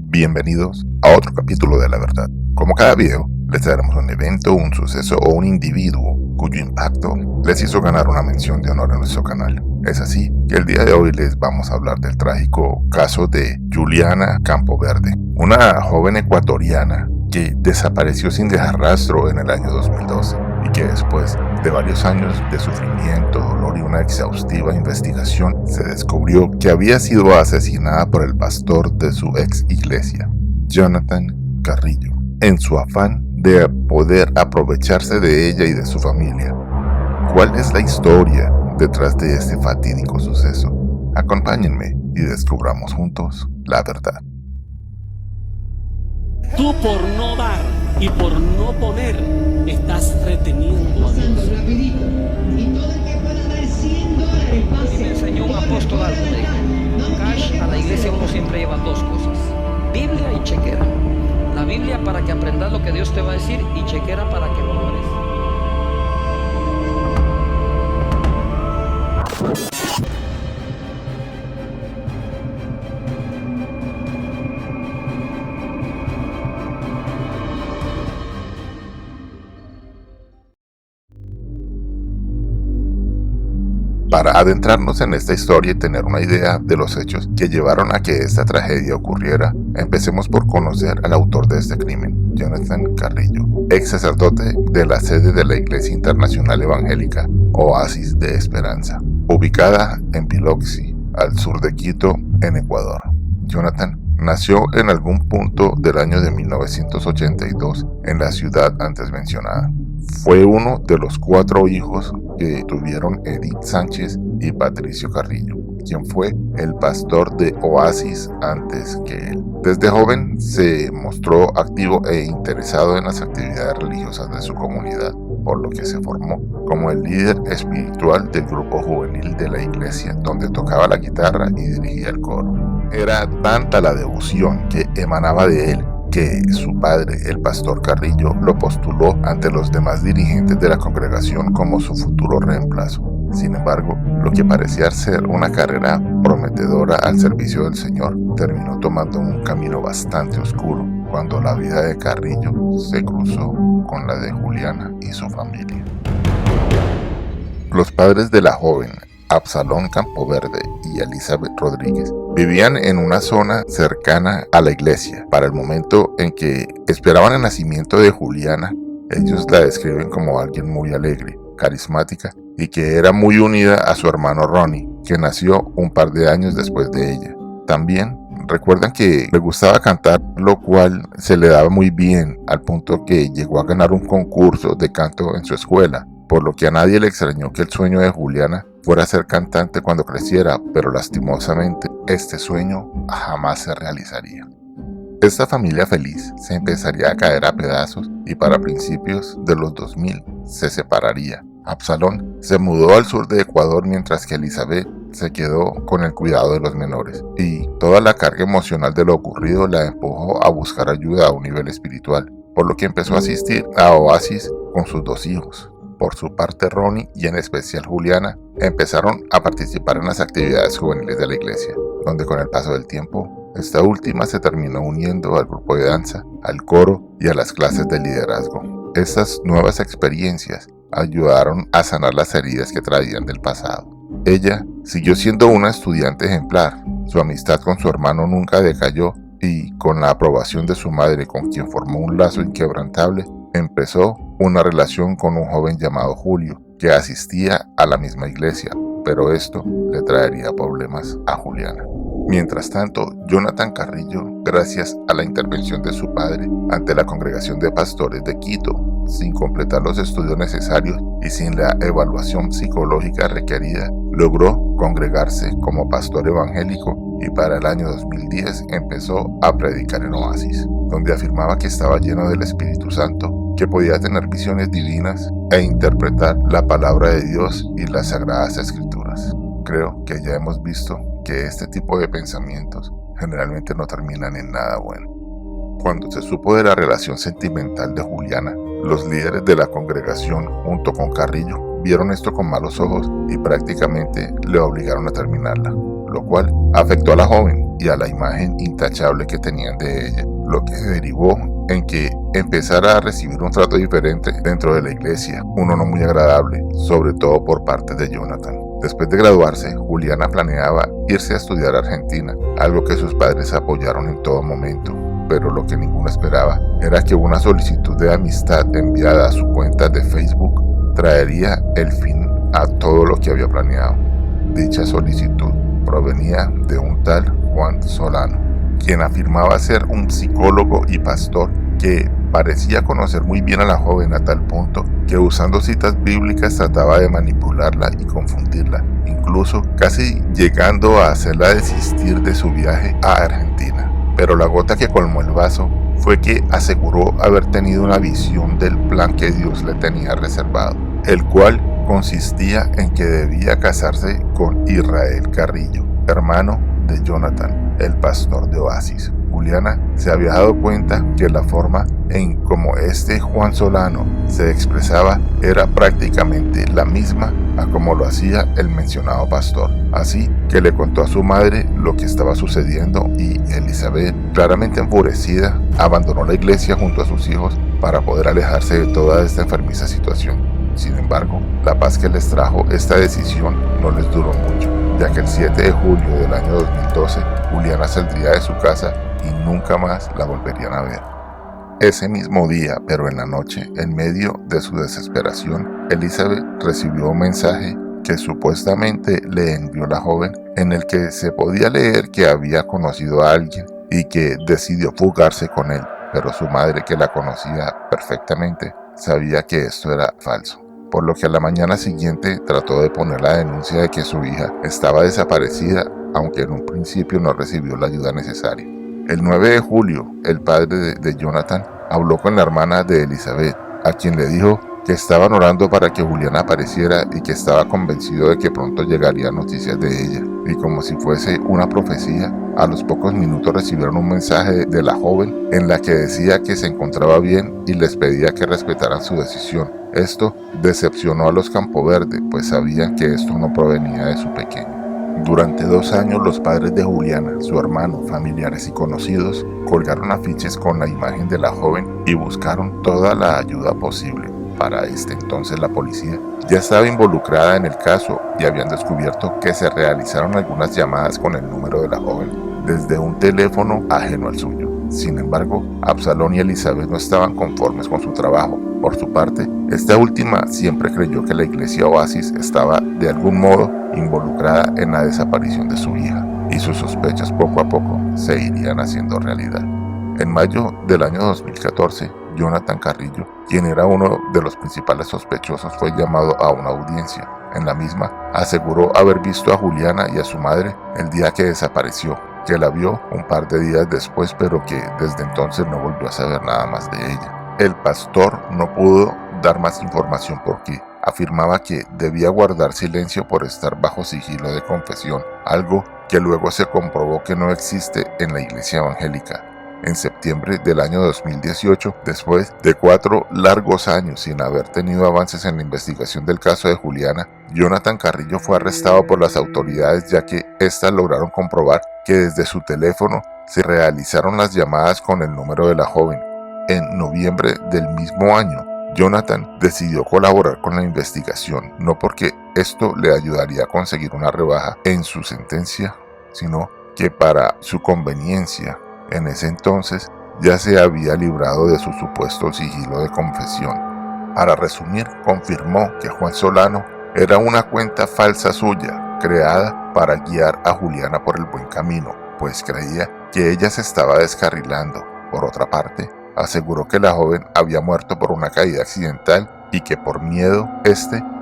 Bienvenidos a otro capítulo de La Verdad. Como cada video, les traeremos un evento, un suceso o un individuo cuyo impacto les hizo ganar una mención de honor en nuestro canal. Es así que el día de hoy les vamos a hablar del trágico caso de Juliana Campoverde, una joven ecuatoriana que desapareció sin dejar rastro en el año 2012 y que después de varios años de sufrimiento, dolor y una exhaustiva investigación se descubrió que había sido asesinada por el pastor de su ex iglesia, Jonathan Carrillo, en su afán de poder aprovecharse de ella y de su familia. ¿Cuál es la historia detrás de este fatídico suceso? Acompáñenme y descubramos juntos la verdad. Tú por no dar y por no poner estás reteniendo a Dios. Y todo el que pueda dar $100 pase. Me enseñó un apóstol algo, me dijo: Cash, a la iglesia uno siempre lleva dos cosas: Biblia y chequera. La Biblia para que aprendas lo que Dios te va a decir y chequera para que lo ores. Para adentrarnos en esta historia y tener una idea de los hechos que llevaron a que esta tragedia ocurriera, empecemos por conocer al autor de este crimen, Jonathan Carrillo, ex sacerdote de la sede de la Iglesia Internacional Evangélica Oasis de Esperanza, ubicada en Biloxi, al sur de Quito, en Ecuador. Jonathan nació en algún punto del año de 1982 en la ciudad antes mencionada. Fue uno de los 4 hijos que tuvieron Edith Sánchez y Patricio Carrillo, quien fue el pastor de Oasis antes que él. Desde joven se mostró activo e interesado en las actividades religiosas de su comunidad, por lo que se formó como el líder espiritual del grupo juvenil de la iglesia, donde tocaba la guitarra y dirigía el coro. Era tanta la devoción que emanaba de él que su padre, el pastor Carrillo, lo postuló ante los demás dirigentes de la congregación como su futuro reemplazo. Sin embargo, lo que parecía ser una carrera prometedora al servicio del Señor terminó tomando un camino bastante oscuro cuando la vida de Carrillo se cruzó con la de Juliana y su familia. Los padres de la joven, Absalón Campoverde y Elizabeth Rodríguez, vivían en una zona cercana a la iglesia. Para el momento en que esperaban el nacimiento de Juliana, ellos la describen como alguien muy alegre, carismática y que era muy unida a su hermano Ronnie, que nació un par de años después de ella. También recuerdan que le gustaba cantar, lo cual se le daba muy bien, al punto que llegó a ganar un concurso de canto en su escuela, por lo que a nadie le extrañó que el sueño de Juliana fuera ser cantante cuando creciera, pero lastimosamente este sueño jamás se realizaría. Esta familia feliz se empezaría a caer a pedazos y para principios de los 2000 se separaría. Absalón se mudó al sur de Ecuador mientras que Elizabeth se quedó con el cuidado de los menores, y toda la carga emocional de lo ocurrido la empujó a buscar ayuda a un nivel espiritual, por lo que empezó a asistir a Oasis con sus 2 hijos. Por su parte, Ronnie y en especial Juliana empezaron a participar en las actividades juveniles de la iglesia, donde con el paso del tiempo, esta última se terminó uniendo al grupo de danza, al coro y a las clases de liderazgo. Estas nuevas experiencias ayudaron a sanar las heridas que traían del pasado. Ella siguió siendo una estudiante ejemplar, su amistad con su hermano nunca decayó y con la aprobación de su madre, con quien formó un lazo inquebrantable, empezó una relación con un joven llamado Julio, que asistía a la misma iglesia, pero esto le traería problemas a Juliana. Mientras tanto, Jonathan Carrillo, gracias a la intervención de su padre ante la congregación de pastores de Quito, sin completar los estudios necesarios y sin la evaluación psicológica requerida, logró congregarse como pastor evangélico y para el año 2010 empezó a predicar en Oasis, donde afirmaba que estaba lleno del Espíritu Santo, que podía tener visiones divinas e interpretar la palabra de Dios y las sagradas escrituras. Creo que ya hemos visto que este tipo de pensamientos generalmente no terminan en nada bueno. Cuando se supo de la relación sentimental de Juliana, los líderes de la congregación junto con Carrillo vieron esto con malos ojos y prácticamente le obligaron a terminarla, lo cual afectó a la joven, y a la imagen intachable que tenían de ella, lo que derivó en que empezara a recibir un trato diferente dentro de la iglesia, uno no muy agradable, sobre todo por parte de Jonathan. Después de graduarse, Juliana planeaba irse a estudiar a Argentina, algo que sus padres apoyaron en todo momento, pero lo que ninguno esperaba era que una solicitud de amistad enviada a su cuenta de Facebook traería el fin a todo lo que había planeado. Dicha solicitud provenía de un tal Juan Solano, quien afirmaba ser un psicólogo y pastor que parecía conocer muy bien a la joven a tal punto que usando citas bíblicas trataba de manipularla y confundirla, incluso casi llegando a hacerla desistir de su viaje a Argentina. Pero la gota que colmó el vaso fue que aseguró haber tenido una visión del plan que Dios le tenía reservado, el cual consistía en que debía casarse con Israel Carrillo, hermano de Jonathan, el pastor de Oasis. Juliana se había dado cuenta que la forma en como este Juan Solano se expresaba era prácticamente la misma a como lo hacía el mencionado pastor. Así que le contó a su madre lo que estaba sucediendo y Elizabeth, claramente enfurecida, abandonó la iglesia junto a sus hijos para poder alejarse de toda esta enfermiza situación. Sin embargo, la paz que les trajo esta decisión no les duró mucho, ya que el 7 de julio del año 2012, Juliana saldría de su casa y nunca más la volverían a ver. Ese mismo día, pero en la noche, en medio de su desesperación, Elizabeth recibió un mensaje que supuestamente le envió la joven, en el que se podía leer que había conocido a alguien y que decidió fugarse con él, pero su madre, que la conocía perfectamente, sabía que esto era falso, por lo que a la mañana siguiente trató de poner la denuncia de que su hija estaba desaparecida, aunque en un principio no recibió la ayuda necesaria. El 9 de julio, el padre de Jonathan habló con la hermana de Elizabeth, a quien le dijo que estaban orando para que Juliana apareciera y que estaba convencido de que pronto llegarían noticias de ella. Y como si fuese una profecía, a los pocos minutos recibieron un mensaje de la joven en la que decía que se encontraba bien y les pedía que respetaran su decisión. Esto decepcionó a los Campoverde, pues sabían que esto no provenía de su pequeño. Durante 2 años los padres de Juliana, su hermano, familiares y conocidos colgaron afiches con la imagen de la joven y buscaron toda la ayuda posible. Para este entonces la policía ya estaba involucrada en el caso y habían descubierto que se realizaron algunas llamadas con el número de la joven desde un teléfono ajeno al suyo. Sin embargo, Absalón y Elizabeth no estaban conformes con su trabajo. Por su parte, esta última siempre creyó que la iglesia Oasis estaba de algún modo involucrada en la desaparición de su hija, y sus sospechas poco a poco se irían haciendo realidad. En mayo del año 2014, Jonathan Carrillo, quien era uno de los principales sospechosos, fue llamado a una audiencia. En la misma, aseguró haber visto a Juliana y a su madre el día que desapareció, que la vio un par de días después, pero que desde entonces no volvió a saber nada más de ella. El pastor no pudo dar más información porque afirmaba que debía guardar silencio por estar bajo sigilo de confesión, algo que luego se comprobó que no existe en la iglesia evangélica. En septiembre del año 2018, después de 4 largos años sin haber tenido avances en la investigación del caso de Juliana, Jonathan Carrillo fue arrestado por las autoridades, ya que éstas lograron comprobar que desde su teléfono se realizaron las llamadas con el número de la joven. En noviembre del mismo año, Jonathan decidió colaborar con la investigación, no porque esto le ayudaría a conseguir una rebaja en su sentencia, sino que para su conveniencia. En ese entonces ya se había librado de su supuesto sigilo de confesión. Para resumir, confirmó que Juan Solano era una cuenta falsa suya, creada para guiar a Juliana por el buen camino, pues creía que ella se estaba descarrilando. Por otra parte, aseguró que la joven había muerto por una caída accidental y que por miedo,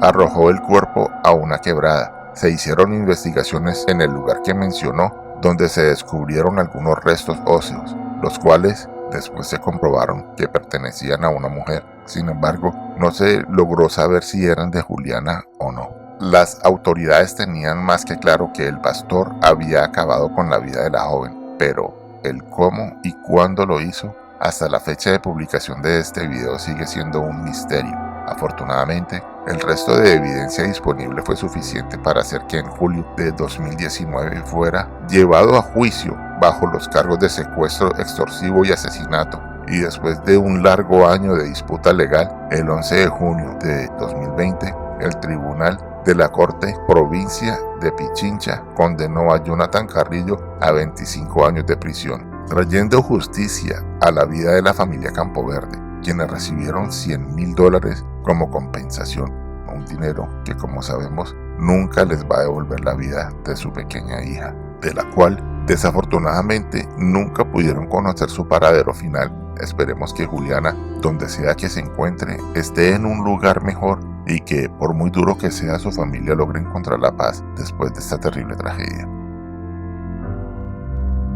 arrojó el cuerpo a una quebrada. Se hicieron investigaciones en el lugar que mencionó, donde se descubrieron algunos restos óseos, los cuales después se comprobaron que pertenecían a una mujer. Sin embargo, no se logró saber si eran de Juliana o no. Las autoridades tenían más que claro que el pastor había acabado con la vida de la joven, pero el cómo y cuándo lo hizo, hasta la fecha de publicación de este video, sigue siendo un misterio. Afortunadamente, el resto de evidencia disponible fue suficiente para hacer que en julio de 2019 fuera llevado a juicio bajo los cargos de secuestro extorsivo y asesinato, y después de un largo año de disputa legal, el 11 de junio de 2020, el Tribunal de la Corte Provincia de Pichincha condenó a Jonathan Carrillo a 25 años de prisión, trayendo justicia a la vida de la familia Campoverde, quienes recibieron $100,000 como compensación, un dinero que, como sabemos, nunca les va a devolver la vida de su pequeña hija, de la cual desafortunadamente nunca pudieron conocer su paradero final. Esperemos que Juliana, donde sea que se encuentre, esté en un lugar mejor y que, por muy duro que sea, su familia logre encontrar la paz después de esta terrible tragedia.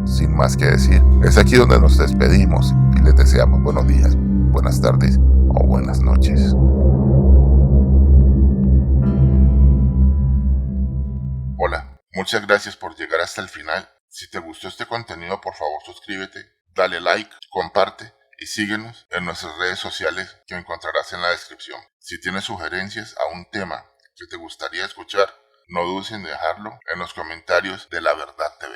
Sin más que decir, es aquí donde nos despedimos y les deseamos buenos días, buenas tardes o buenas noches. Hola, muchas gracias por llegar hasta el final. Si te gustó este contenido, por favor suscríbete, dale like, comparte y síguenos en nuestras redes sociales que encontrarás en la descripción. Si tienes sugerencias a un tema que te gustaría escuchar, no dudes en dejarlo en los comentarios de La Verdad TV.